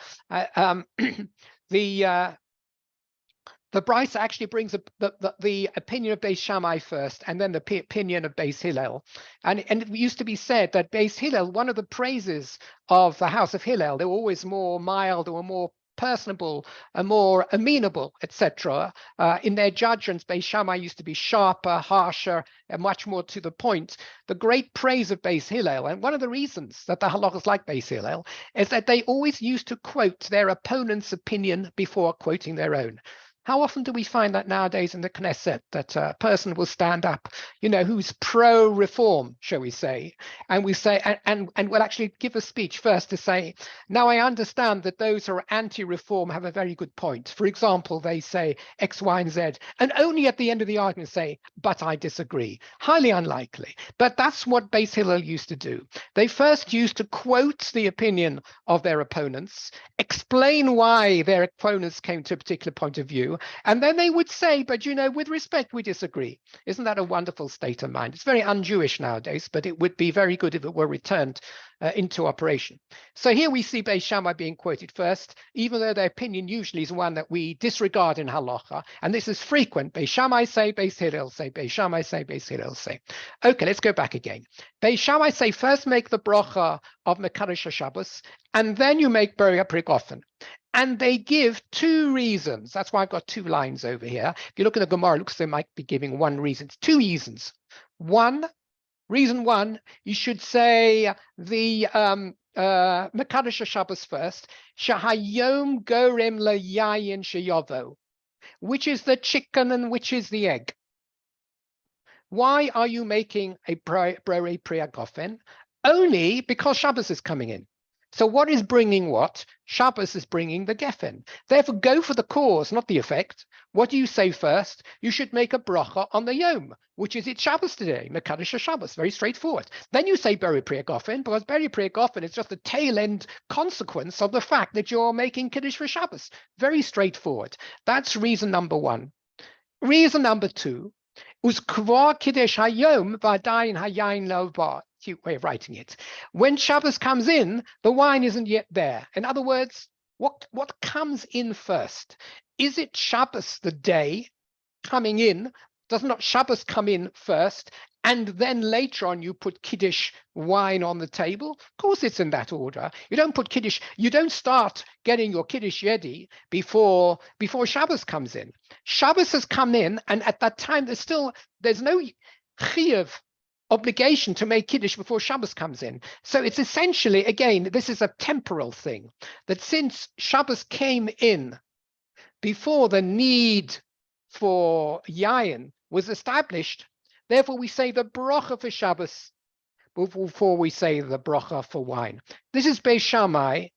The Brisa actually brings the opinion of Beis Shammai first, and then the opinion of Beis Hillel. And it used to be said that Beis Hillel, one of the praises of the house of Hillel, they were always more mild, they were more personable, more amenable, etc. In their judgments, Beis Shammai used to be sharper, harsher, and much more to the point. The great praise of Beis Hillel, and one of the reasons that the halachas like Beis Hillel, is that they always used to quote their opponent's opinion before quoting their own. How often do we find that nowadays in the Knesset, that a person will stand up, who's pro-reform, shall we say, and we say, and will actually give a speech first to say, now I understand that those who are anti-reform have a very good point. For example, they say X, Y, and Z, and only at the end of the argument say, but I disagree. Highly unlikely. But that's what Beis Hillel used to do. They first used to quote the opinion of their opponents, explain why their opponents came to a particular point of view, and then they would say, but with respect, we disagree. Isn't that a wonderful state of mind? It's very un-Jewish nowadays, but it would be very good if it were returned into operation. So here we see Beis Shammai being quoted first, even though their opinion usually is one that we disregard in halacha, and this is frequent. Beis Shammai say, Beis Hillel say, Beis Shammai say, Beis Hillel say. Okay, let's go back again. Beis Shammai say, first make the bracha of Mekadosh HaShabbos, and then you make Beri Prigofen. And they give two reasons. That's why I've got two lines over here. If you look at the Gemara, it looks they might be giving one reason. It's two reasons. Reason one, you should say the Mekadosh HaShabbos first. Shahayom gorem leyayin sheyovo. Which is the chicken and which is the egg? Why are you making a Beri Prigofen? Only because Shabbos is coming in. So what is bringing what? Shabbos is bringing the geffen. Therefore, go for the cause, not the effect. What do you say first? You should make a bracha on the Yom, which is it's Shabbos today, Mekadosh Shabbos, very straightforward. Then you say Beri Prigofen, because Beri Prigofen is just a tail-end consequence of the fact that you're making Kiddush for Shabbos. Very straightforward. That's reason number one. Reason number two, Uskvar Kiddush Hayom Vadayin Hayayin Lo Ba. Cute way of writing it. When Shabbos comes in, the wine isn't yet there. In other words, what comes in first? Is it Shabbos the day coming in? Does not Shabbos come in first, and then later on you put Kiddush wine on the table? Of course it's in that order. You don't put Kiddush, you don't start getting your Kiddush ready before Shabbos comes in. Shabbos has come in, and at that time there's no chiyuv obligation to make Kiddush before Shabbos comes in. So it's essentially, again, this is a temporal thing, that since Shabbos came in before the need for Yayin was established, therefore we say the bracha for Shabbos before we say the bracha for wine. This is Beis Shammai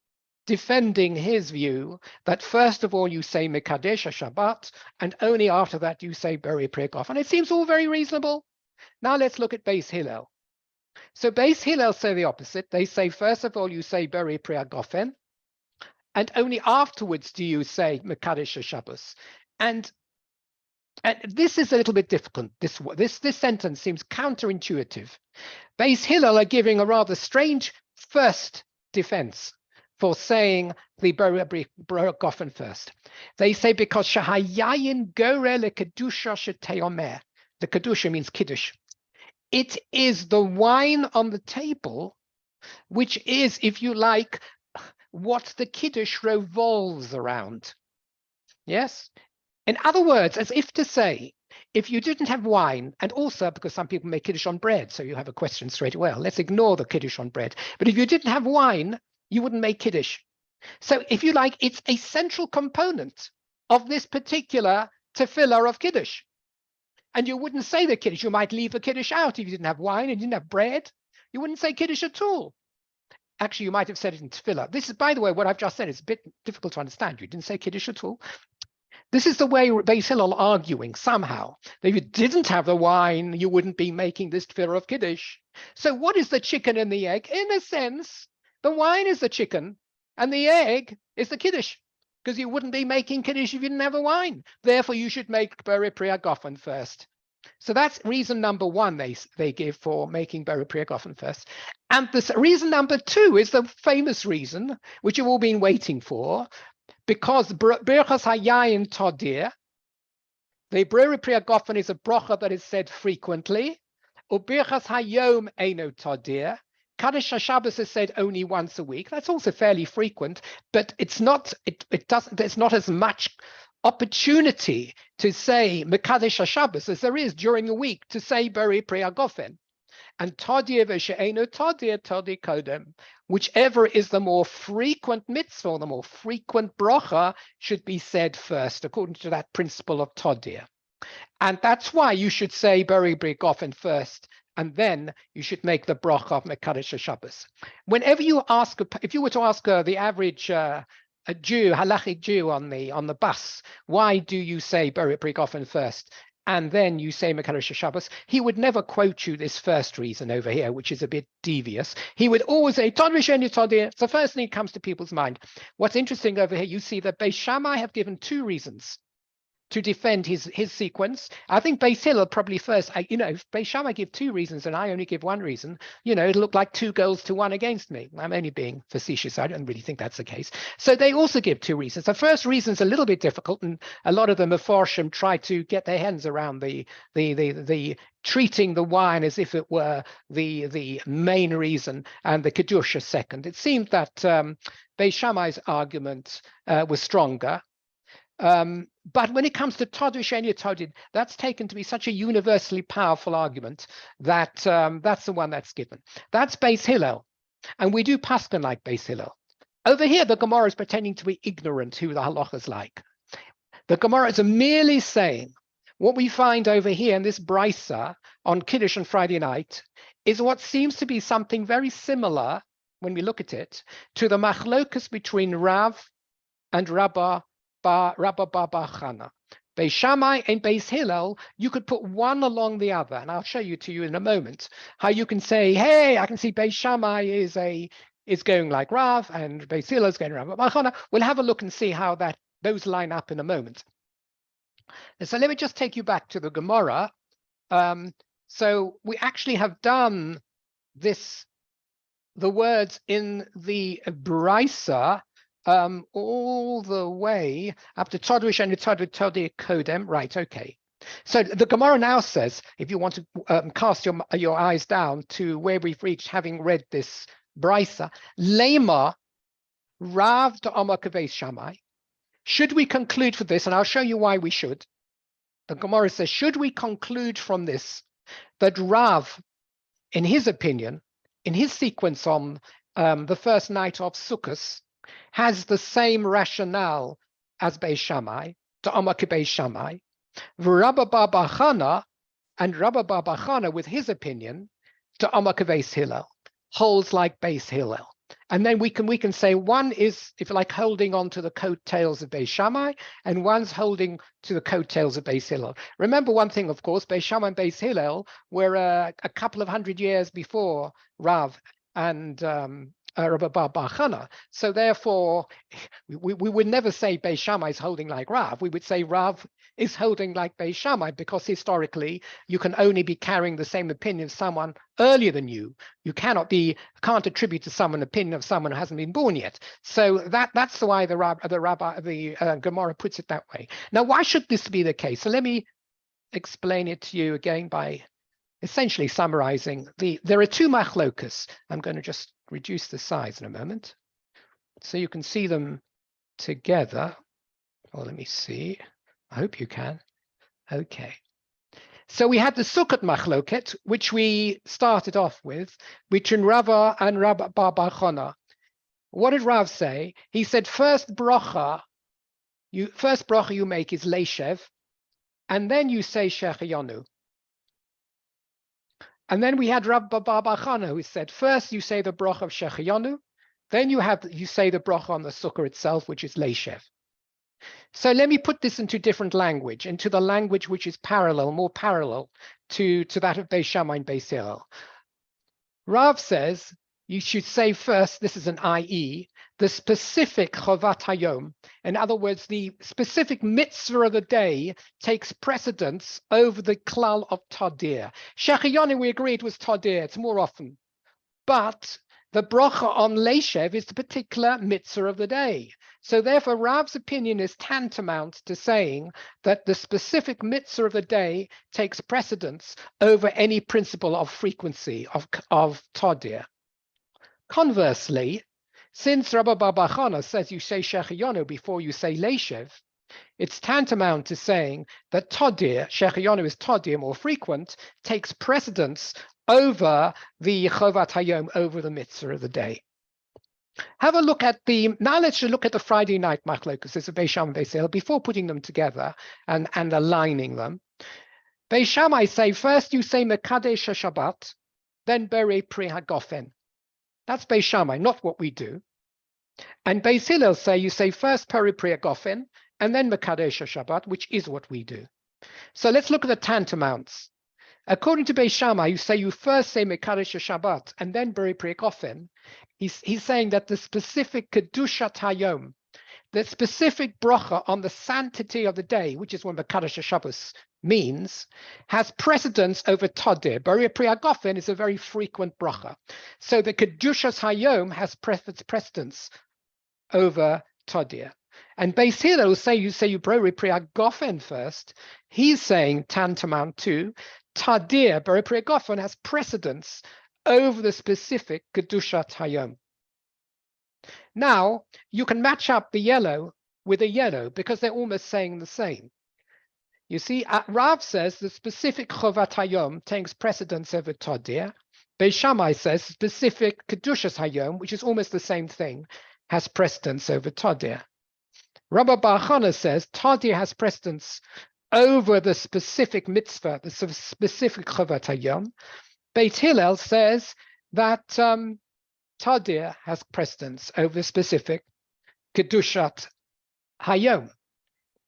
defending his view that first of all you say Mekadesh Shabbat, and only after that you say Beri Prigofen. And it seems all very reasonable. Now let's look at Beis Hillel. So Beis Hillel say the opposite. They say, first of all, you say Beri Prigofen, and only afterwards do you say Mekadosh Shabbos. And this is a little bit difficult. This sentence seems counterintuitive. Beis Hillel are giving a rather strange first defense for saying the Beri Prigofen first. They say because Shahayayin Gore le Kedusha Sheteomer. The Kedusha means Kiddush. It is the wine on the table, which is, if you like, what the Kiddush revolves around. Yes? In other words, as if to say, if you didn't have wine, and also because some people make Kiddush on bread, so you have a question straight away. Let's ignore the Kiddush on bread. But if you didn't have wine, you wouldn't make Kiddush. So if you like, it's a central component of this particular tefillah of Kiddush. And you wouldn't say the Kiddush. You might leave the Kiddush out if you didn't have wine and you didn't have bread. You wouldn't say Kiddush at all. Actually, you might have said it in tefillah. This is, by the way, what I've just said is a bit difficult to understand. You didn't say Kiddush at all. This is the way Beis Hillel arguing somehow. That if you didn't have the wine, you wouldn't be making this tefillah of Kiddush. So what is the chicken and the egg? In a sense, the wine is the chicken and the egg is the Kiddush, because you wouldn't be making Kiddush if you didn't have a wine. Therefore, you should make Beri Prigofen first. So that's reason number one they give for making Beri Prigofen first. And the reason number two is the famous reason, which you've all been waiting for, because Birchas Hayayin Todir, the Beri Prigofen is a bracha that is said frequently, or Birchas Hayom Eino Todir. Kaddish HaShabbos is said only once a week. That's also fairly frequent, but it's not. There's not as much opportunity to say Mekadesh HaShabbos as there is during the week to say Beri Prigofen. and Todir v'she'enu Todir Todir Kodem. Whichever is the more frequent mitzvah, the more frequent bracha should be said first, according to that principle of Todir. And that's why you should say Beri Bri Gofen first, and then you should make the bracha of Mekadosh Shabbos. Whenever you ask, if you were to ask the average a Jew, halachic Jew on the bus, why do you say Beri Bri Gofen first, and then you say Mekadosh Shabbos, he would never quote you this first reason over here, which is a bit devious. He would always say, Tod V'Sheni Todir. It's the first thing that comes to people's mind. What's interesting over here, you see that Beis Shammai have given two reasons to defend his sequence. I think Beis Hillel probably first, if Beis Shammai give two reasons and I only give one reason, it'll look like 2 goals to 1 against me. I'm only being facetious. I don't really think that's the case. So they also give 2 reasons. The first reason is a little bit difficult, and a lot of the Mefarshim try to get their hands around the treating the wine as if it were the main reason and the Kedusha second. It seemed that Beis Shammai's argument was stronger. But when it comes to Tod V'Sheni Todid, that's taken to be such a universally powerful argument that that's the one that's given. That's Beis Hillel, and we do paskin like Beis Hillel. Over here, the Gemara is pretending to be ignorant who the halacha is like. The Gemara is merely saying what we find over here in this brisa on Kiddush on Friday night is what seems to be something very similar when we look at it to the machlokas between Rav and Rabba Bar Chana. Beis Shammai and Beis Hillel, you could put one along the other, and I'll show you in a moment how you can say, hey, I can see Beis Shammai is going like Rav, and Beis Hillel is going Rabba Bar Chana. We'll have a look and see how those line up in a moment. And so let me just take you back to the Gemara. So we actually have done the words in the Brisa, all the way up to Tod V'Sheni Todir Kodem. Right, okay. So the Gemara now says, if you want to cast your eyes down to where we've reached, having read this brisa, Lema Rav D'Amar Beis Shammai. Should we conclude for this, and I'll show you why we should. The Gemara says, should we conclude from this that Rav, in his opinion, in his sequence on the first night of Sukkot, has the same rationale as Beis Shammai, D'Amar Beis Shammai, Rabba Bar Chana, and Rabba Bar Chana, with his opinion, D'Amar Beis Hillel, holds like Beis Hillel. And then we can say one is, if you like, holding on to the coattails of Beis Shammai, and one's holding to the coattails of Beis Hillel. Remember one thing, of course, Beis Shammai and Beis Hillel were a couple of 100 years before Rav and Rabba Bar Chana. So therefore, we would never say Beis Shammai is holding like Rav. We would say Rav is holding like Beis Shammai, because historically you can only be carrying the same opinion of someone earlier than you. You can't attribute to someone an opinion of someone who hasn't been born yet. So that's why the Gemara puts it that way. Now, why should this be the case? So let me explain it to you again by essentially summarizing there are 2 machlokas. I'm going to just reduce the size in a moment so you can see them together. Well, let me see. I hope you can. Okay. So we had the Sukkot machloket, which we started off with, between Rava and Rabba Bar Chana. What did Rav say? He said, first bracha you make is Leishev, and then you say Shechayonu. And then we had Rabba Bar Chana, who said, first you say the bracha of Shechayonu, then you say the bracha on the sukkah itself, which is Leishev. So let me put this into different language, into the language which is more parallel to that of Beis Shammai and Beis Hillel. Rav says you should say first, this is an i.e., the specific Chovat Hayom. In other words, the specific mitzvah of the day takes precedence over the klal of Todir. Shechayonu, we agreed, was Todir, it's more often. But the bracha on Leishev is the particular mitzvah of the day. So therefore, Rav's opinion is tantamount to saying that the specific mitzvah of the day takes precedence over any principle of frequency of Todir. Conversely, since Rabba Bar Chana says you say Shechayonu before you say Leishev, it's tantamount to saying that Todir, Shechayonu is Todir, more frequent, takes precedence over the Chovat Hayom, over the mitzvah of the day. Have a look at now let's look at the Friday night machlokus. It's a Beis Shammai and Beis Hillel before putting them together and aligning them. Beis Shammai say, first you say Mekadesh Shabbat, then Bere Pri Hagofen. That's Beis Shammai, not what we do. And Beis Hillel say, you say first Bere Pri Hagofen, and then Mekadesh Shabbat, which is what we do. So let's look at the tantamounts. According to Beis Shammai, you first say Mekadesh Shabbat and then Beri Pri Hagofen. He's saying that the specific Kedushat Hayom, the specific bracha on the sanctity of the day, which is what Mekadesh Shabbos means, has precedence over Tadir. Beri Pri Hagofen is a very frequent bracha. So the Kedushat Hayom has precedence over Tadir. And Beis Hillel will say, you Beri Pri Hagofen first. He's saying tantamount to Tadir, Beri Pri Hagofen has precedence over the specific Kedushat Hayom. Now, you can match up the yellow with a yellow because they're almost saying the same. You see, Rav says the specific Chovat Hayom takes precedence over Tadir. Beis Shammai says specific Kedushat Hayom, which is almost the same thing, has precedence over Tadir. Rabbi Bar Chana says Tadir has precedence over the specific mitzvah, the specific Chovat Hayom. Beit Hillel says that Tadir has precedence over the specific Kedushat Hayom.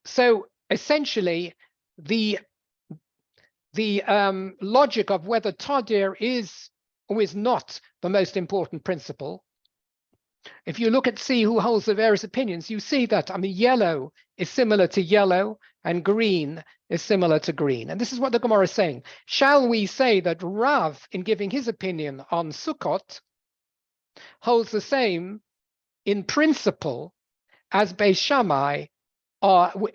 So essentially, the logic of whether Tadir is or is not the most important principle, if you look at see who holds the various opinions, you see that yellow is similar to yellow and green is similar to green. And this is what the Gemara is saying. Shall we say that Rav, in giving his opinion on Sukkot, holds the same in principle as Beis Shammai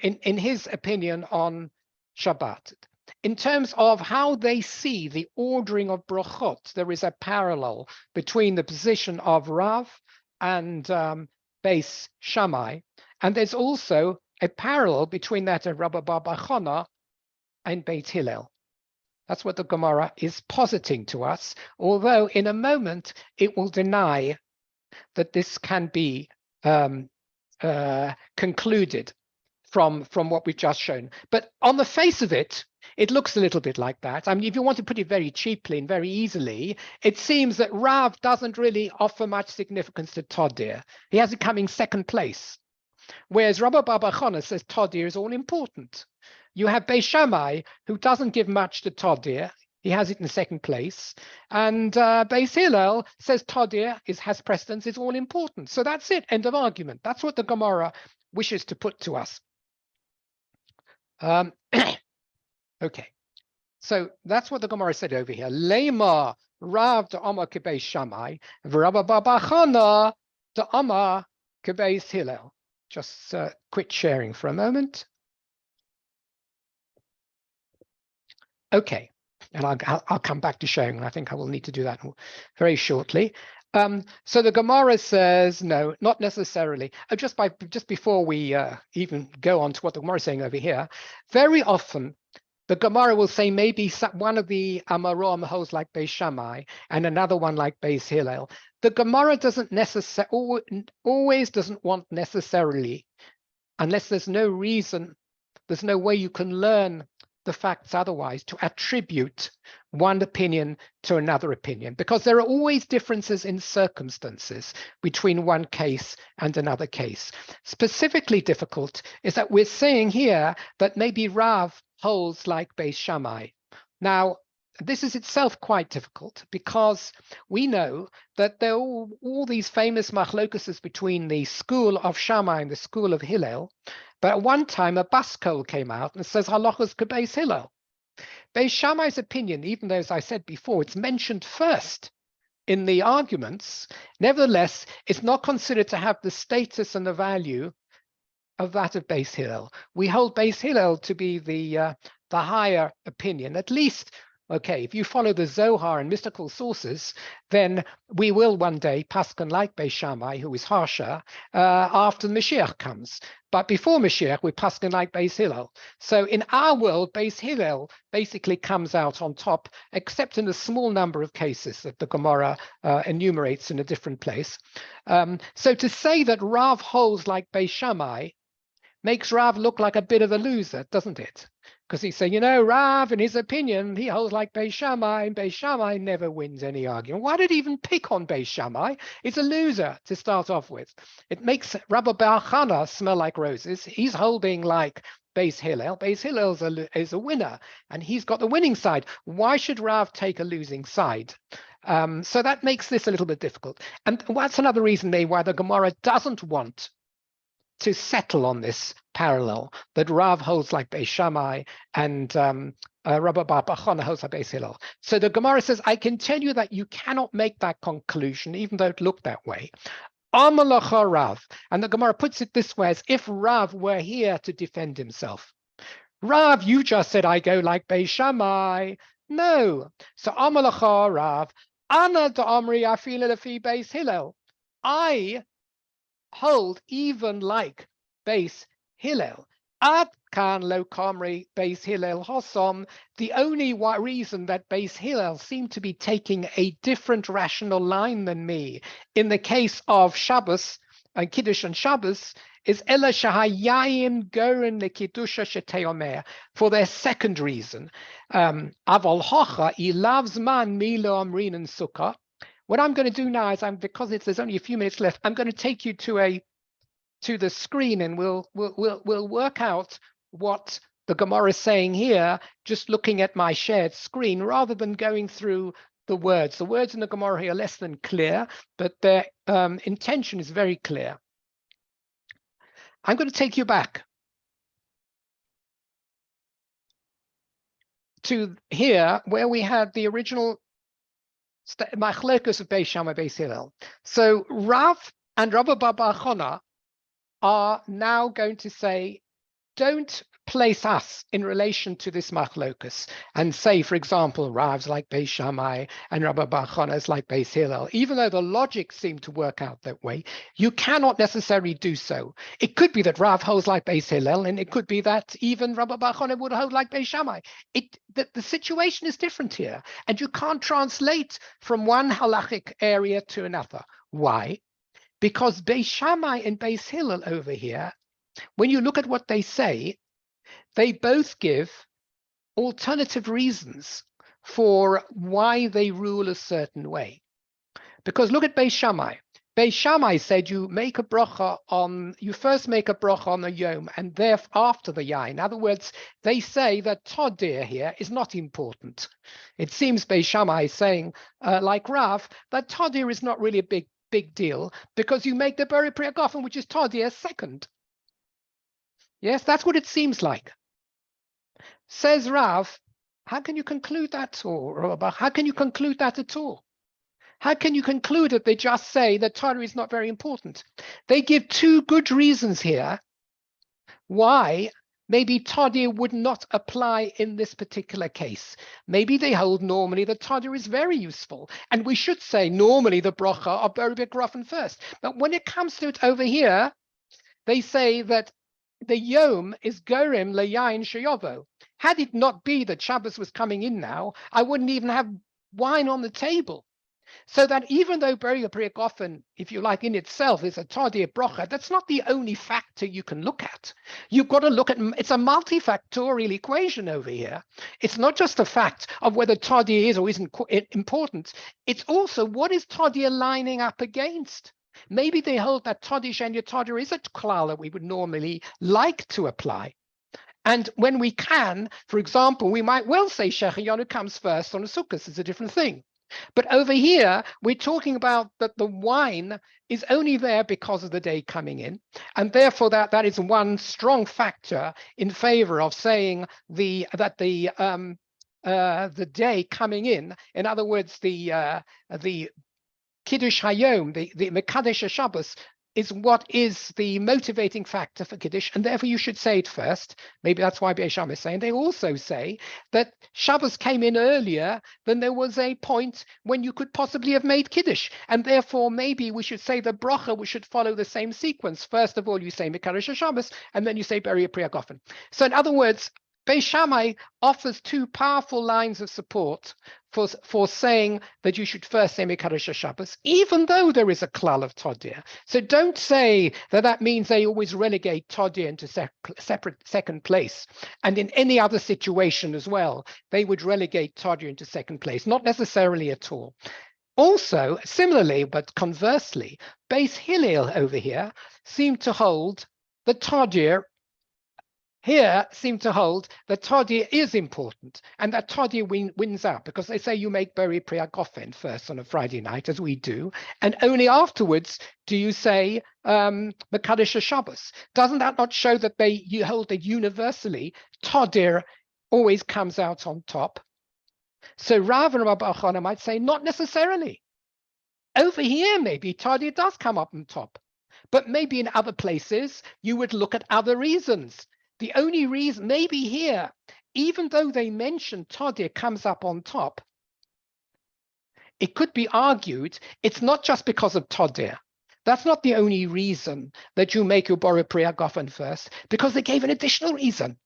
in his opinion on Shabbat? In terms of how they see the ordering of brachot, there is a parallel between the position of Rav and Beis Shammai, and there's also a parallel between that of Rabbi Bar Chana and Beit Hillel. That's what the Gemara is positing to us, although in a moment it will deny that this can be concluded from what we've just shown. But on the face of it, it looks a little bit like that. If you want to put it very cheaply and very easily, it seems that Rav doesn't really offer much significance to Tadir. He has it coming second place. Whereas Rabbi Bar Chana says Tadir is all important. You have Beis Shammai, who doesn't give much to Tadir. He has it in second place. And Beis Hillel says Tadir has precedence, is all important. So that's it, end of argument. That's what the Gemara wishes to put to us. Okay, so that's what the Gemara said over here. Lema Rav de Amar Kebeis Shammai, Rabba Bar Chana de Amar Kebeis Hillel. Just quit sharing for a moment. Okay, and I'll come back to sharing, and I think I will need to do that very shortly. So the Gemara says, no, not necessarily. Just before we even go on to what the Gemara is saying over here, very often the Gemara will say maybe one of the Amoraim holds like Beis Shammai and another one like Beis Hillel. The Gemara always doesn't want necessarily, unless there's no reason, there's no way you can learn the facts otherwise, to attribute one opinion to another opinion, because there are always differences in circumstances between one case and another case. Specifically difficult is that we're saying here that maybe Rav holds like Beis Shammai. Now, this is itself quite difficult because we know that there are all these famous machlokuses between the school of Shammai and the school of Hillel. But at one time, a Baskol came out and says halachos kebeis Hillel. Beis Shammai's opinion, even though, as I said before, it's mentioned first in the arguments, nevertheless, it's not considered to have the status and the value of that of Beis Hillel. We hold Beis Hillel to be the higher opinion, at least okay, if you follow the Zohar and mystical sources, then we will one day paskin like Beis Shammai, who is harsher, after the Mashiach comes. But before Mashiach, we paskin like Beis Hillel. So in our world, Beis Hillel basically comes out on top, except in a small number of cases that the Gemara enumerates in a different place. So to say that Rav holds like Beis Shammai makes Rav look like a bit of a loser, doesn't it? Because he said, you know, Rav, in his opinion, he holds like Beis Shammai, and Beis Shammai never wins any argument. Why did he even pick on Beis Shammai? It's a loser to start off with. It makes Rabbi Bar Chana smell like roses. He's holding like Beis Hillel. Beis Hillel is a winner, and he's got the winning side. Why should Rav take a losing side? So that makes this a little bit difficult. And that's another reason maybe why the Gemara doesn't want to settle on this parallel that Rav holds like Beis Shammai and Rabbi Bar Chana holds like Beis Hillel. So the Gemara says, I can tell you that you cannot make that conclusion, even though it looked that way. Amalacha Rav. And the Gemara puts it this way, as if Rav were here to defend himself. Rav, you just said I go like Beis Shammai. No. So Amalacha Rav. Ana da'amri afila lefi Beis Hillel. I hold even like Beis Hillel. Ad kan lo kamri Beis Hillel hosom. The only reason that Beis Hillel seemed to be taking a different rational line than me in the case of Shabbos and Kiddush and Shabbos is ela shahayayim goren lekidusha sheteomer, for their second reason. Aval hocha ilavs man milo amrin and sukkah. What I'm going to do now is, because there's only a few minutes left, I'm going to take you to the screen, and we'll work out what the Gemara is saying here, just looking at my shared screen, rather than going through the words. The words in the Gemara here are less than clear, but their intention is very clear. I'm going to take you back to here, where we had the original Machlokus of Beis Shammai, Beis Hillel. So Rav and Rabbi Bar Chana are now going to say, don't place us in relation to this Machlokus and say, for example, Rav's like Beis Shammai and Rabbi Bar Chana is like Beis Hillel. Even though the logic seemed to work out that way, you cannot necessarily do so. It could be that Rav holds like Beis Hillel, and it could be that even Rabbi Bar Chana would hold like Beis Shammai. The situation is different here, and you can't translate from one halachic area to another. Why? Because Beis Shammai and Beis Hillel over here, when you look at what they say, they both give alternative reasons for why they rule a certain way. Because look at Beis Shammai. Beis Shammai said you first make a bracha on the yom and thereafter the yain. In other words, they say that todir here is not important. It seems Beis Shammai is saying, like Rav, that todir is not really a big deal, because you make the Beri Priyagofen, which is todir, second. Yes, that's what it seems like. Says Rav, how can you conclude that at all? How can you conclude that at all? How can you conclude that they just say that Torah is not very important? They give two good reasons here why maybe Tadir would not apply in this particular case. Maybe they hold normally that Tadir is very useful, and we should say normally the bracha of Beri B'Grofen first. But when it comes to it over here, they say that the yom is gorim leyayin sheyovo. Had it not be that Shabbos was coming in now, I wouldn't even have wine on the table. So that even though Beri Priyagofen, if you like, in itself is a Tadir bracha, that's not the only factor you can look at. You've got to look at, it's a multifactorial equation over here. It's not just the fact of whether Tadir is or isn't important. It's also what is Tadir lining up against. Maybe they hold that Tadir Shenya Tadir is a klal that we would normally like to apply. And when we can, for example, we might well say Shechayonu comes first on a sukkah. It's a different thing. But over here, we're talking about that the wine is only there because of the day coming in. And therefore, that is one strong factor in favor of saying that the day coming in other words, the Kiddush Hayom, the Mekadesh Shabbos, is what is the motivating factor for Kiddush, and therefore you should say it first. Maybe that's why Beis Shammai is saying. They also say that Shabbos came in earlier than there was a point when you could possibly have made Kiddush, and therefore maybe we should say the bracha, we should follow the same sequence. First of all, you say Mekadosh Shabbos, and then you say Beri Pri Hagofen. So in other words, Beis Shammai offers two powerful lines of support for saying that you should first say Mekadosh Shabbos, even though there is a klal of Todir. So don't say that that means they always relegate Todir into separate second place. And in any other situation as well, they would relegate Todir into second place. Not necessarily at all. Also, similarly, but conversely, Beis Hillel over here seem to hold that Todir Todir is important, and that Todir wins out, because they say you make Beri Pri Hagofen first on a Friday night, as we do, and only afterwards do you say Mekadosh Shabbos. Doesn't that not show that you hold that universally Todir always comes out on top? So Rav and Rabbi Achana might say not necessarily. Over here, maybe Todir does come up on top, but maybe in other places you would look at other reasons. The only reason, maybe here, even though they mention Todir comes up on top, it could be argued it's not just because of Todir. That's not the only reason that you make your Beri Pri Hagofen first, because they gave an additional reason.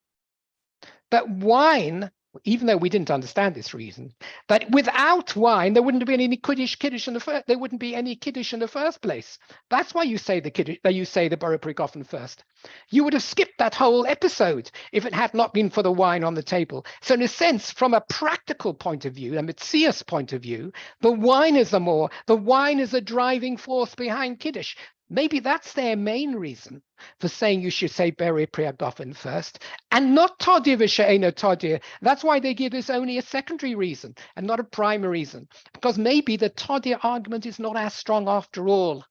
That wine, even though we didn't understand this reason, that without wine there wouldn't be any kiddush in the first. There wouldn't be any kiddush in the first place. That's why you say the kiddush. You say the Beri Pri Hagofen first. You would have skipped that whole episode if it had not been for the wine on the table. So in a sense, from a practical point of view, a Metzias point of view, the wine is a driving force behind kiddush. Maybe that's their main reason for saying you should say Beri Pri Hagofen first, and not Todir v'she'eino Todir. That's why they give this only a secondary reason and not a primary reason, because maybe the Todir argument is not as strong after all.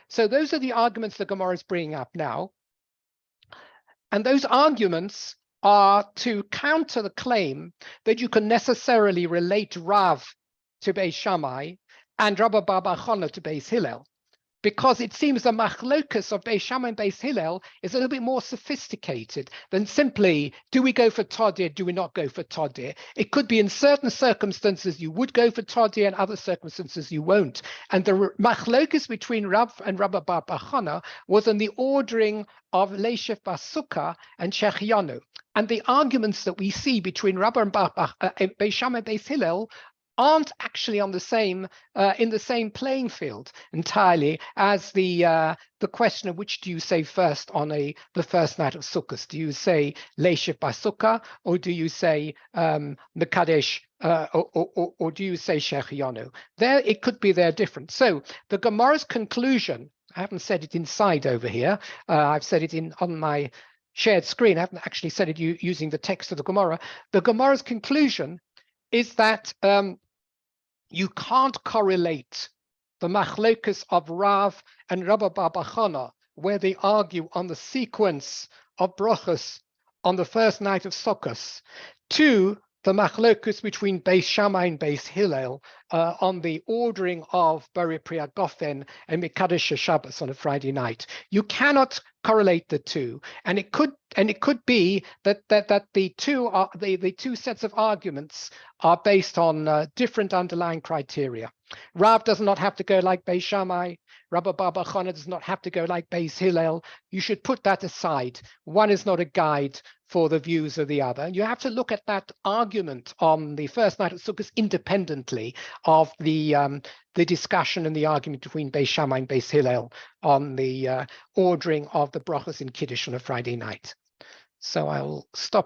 So those are the arguments the Gemara is bringing up now. And those arguments are to counter the claim that you can necessarily relate Rav to Beis Shammai and Rabbi Bar Chana to Beis Hillel, because it seems the machlokas of Beis Shammai and Beis Hillel is a little bit more sophisticated than simply, do we go for Todir, do we not go for Todir? It could be in certain circumstances you would go for Todir, and other circumstances you won't. And the machlokas between Rav and Rabbi Bar Chana was in the ordering of Leishef Basukah and Shechianu. And the arguments that we see between Rabbi and Beis Shammai and Beis Hillel aren't actually on the same in the same playing field entirely as the question of which do you say first on the first night of Sukkot? Do you say Leishef Basukah, or do you say Mekadesh, or do you say Shechianu? There, it could be they're different. So the Gemara's conclusion, I haven't said it inside over here. I've said it on my shared screen. I haven't actually said it using the text of the Gemara. The Gemara's conclusion is that you can't correlate the machlokas of Rav and Rabbi Bar Chana, where they argue on the sequence of brachos on the first night of Sukkot, to the machlokus between Beis Shammai and Beis Hillel on the ordering of Beri Pri Hagofen and Mekadosh Shabbos on a Friday night. You cannot correlate the two, and it could be that the two sets of arguments are based on different underlying criteria. Rav does not have to go like Beis Shammai. Rabbi Bar Chana does not have to go like Beis Hillel. You should put that aside. One is not a guide for the views of the other. You have to look at that argument on the first night of Sukkot independently of the discussion and the argument between Beis Shammai and Beis Hillel on the ordering of the brachos in Kiddush on a Friday night. So I'll stop